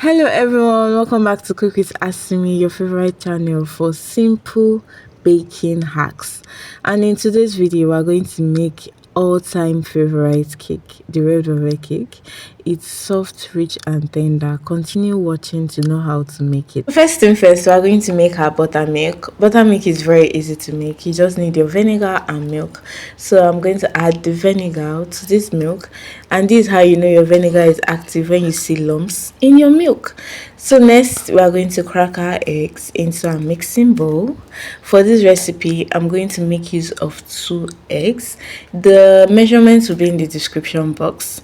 Hello everyone, welcome back to Cook with Asimi, your favorite channel for simple baking hacks. And in today's video, we're going to make all-time favorite cake, the red velvet cake. It's soft, rich, and tender. Continue watching to know how to make it. First thing first, we're going to make our buttermilk. Buttermilk is very easy to make. You just need your vinegar and milk. So I'm going to add the vinegar to this milk, and this is how you know your vinegar is active, when you see lumps in your milk. So next, we are going to crack our eggs into a mixing bowl. For this recipe, I'm going to make use of 2 eggs. The measurements will be in the description box.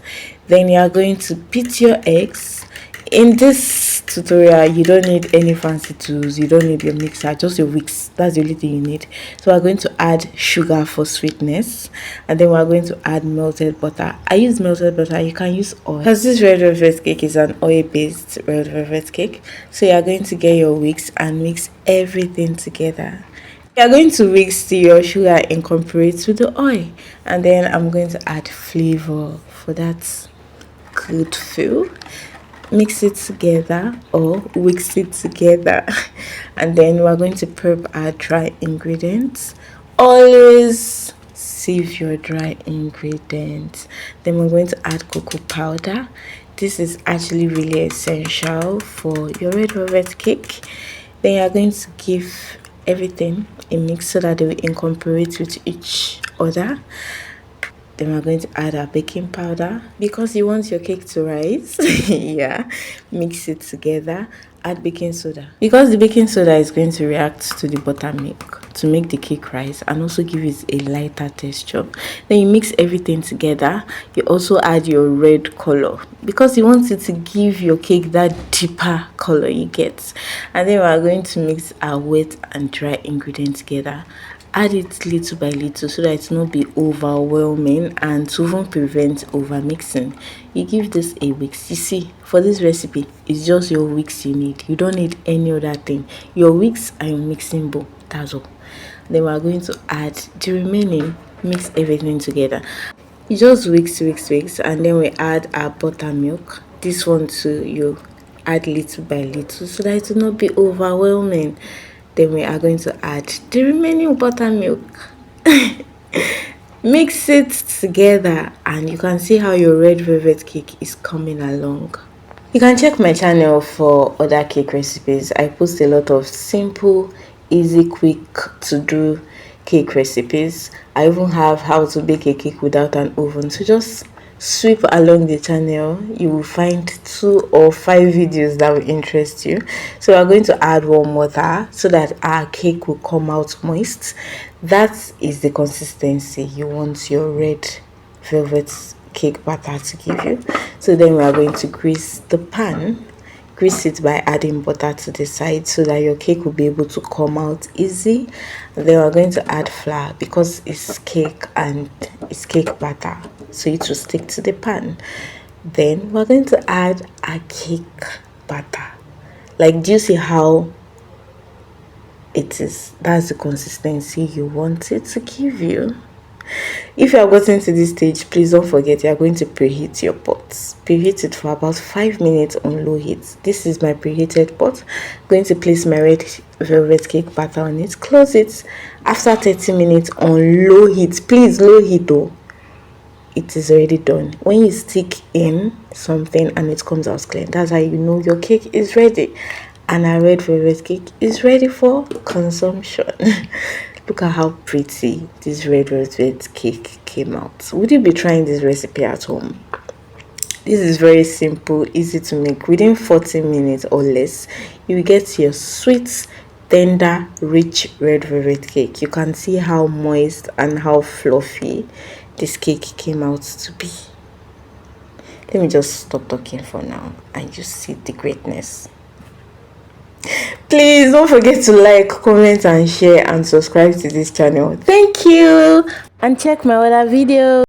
Then you are going to beat your eggs. In this tutorial, you don't need any fancy tools. You don't need your mixer, just your whisk. That's the only thing you need. So we're going to add sugar for sweetness, and then we're going to add melted butter. I use melted butter. You can use oil, because this red velvet cake is an oil-based red velvet cake. So you're going to get your whisk and mix everything together. You're going to whisk till your sugar incorporates with the oil, and then I'm going to add flavor for that good feel. Mix it together or whisk it together, and then we're going to prep our dry ingredients. Always sieve your dry ingredients. Then we're going to add cocoa powder. This is actually really essential for your red velvet cake. Then you're going to give everything a mix so that they will incorporate with each other. Then we're going to add our baking powder because you want your cake to rise. Yeah, mix it together. Add baking soda because the baking soda is going to react to the buttermilk to make the cake rise and also give it a lighter texture. Then you mix everything together. You also add your red color because you want it to give your cake that deeper color you get. And then we're going to mix our wet and dry ingredients together. Add it little by little so that it will not be overwhelming, and to even prevent over mixing, you give this a whisk. You see, for this recipe, it's just your whisk you need. You don't need any other thing. Your whisk and your mixing bowl, that's all. Then we're going to add the remaining, mix everything together. You just whisk, and then we add our buttermilk. This one too, you add little by little so that it will not be overwhelming. Then we are going to add the remaining buttermilk. Mix it together, and you can see how your red velvet cake is coming along. You can check my channel for other cake recipes. I post a lot of simple, easy, quick to do cake recipes. I even have how to bake a cake without an oven. So just sweep along the channel. You will find 2 or 5 videos that will interest you. So we are going to add warm water so that our cake will come out moist. That is the consistency you want your red velvet cake batter to give you. So then we are going to grease the pan. Grease it by adding butter to the side so that your cake will be able to come out easy. And then we're going to add flour because it's cake and it's cake batter, so it will stick to the pan. Then we're going to add a cake batter. Like, do you see how it is? That's the consistency you want it to give you. If you have gotten to this stage, please don't forget you are going to preheat your pot. Preheat it for about 5 minutes on low heat. This is my preheated pot. I'm going to place my red velvet cake batter on it. Close it after 30 minutes on low heat. Please, low heat though. It is already done. When you stick in something and it comes out clean, that's how you know your cake is ready. And our red velvet cake is ready for consumption. Look at how pretty this red velvet cake came out. Would you be trying this recipe at home? This is very simple, easy to make. Within 40 minutes or less, you will get your sweet, tender, rich red velvet cake. You can see how moist and how fluffy this cake came out to be. Let me just stop talking for now and you see the greatness. Please don't forget to like, comment, and share, and subscribe to this channel. Thank you, and check my other videos.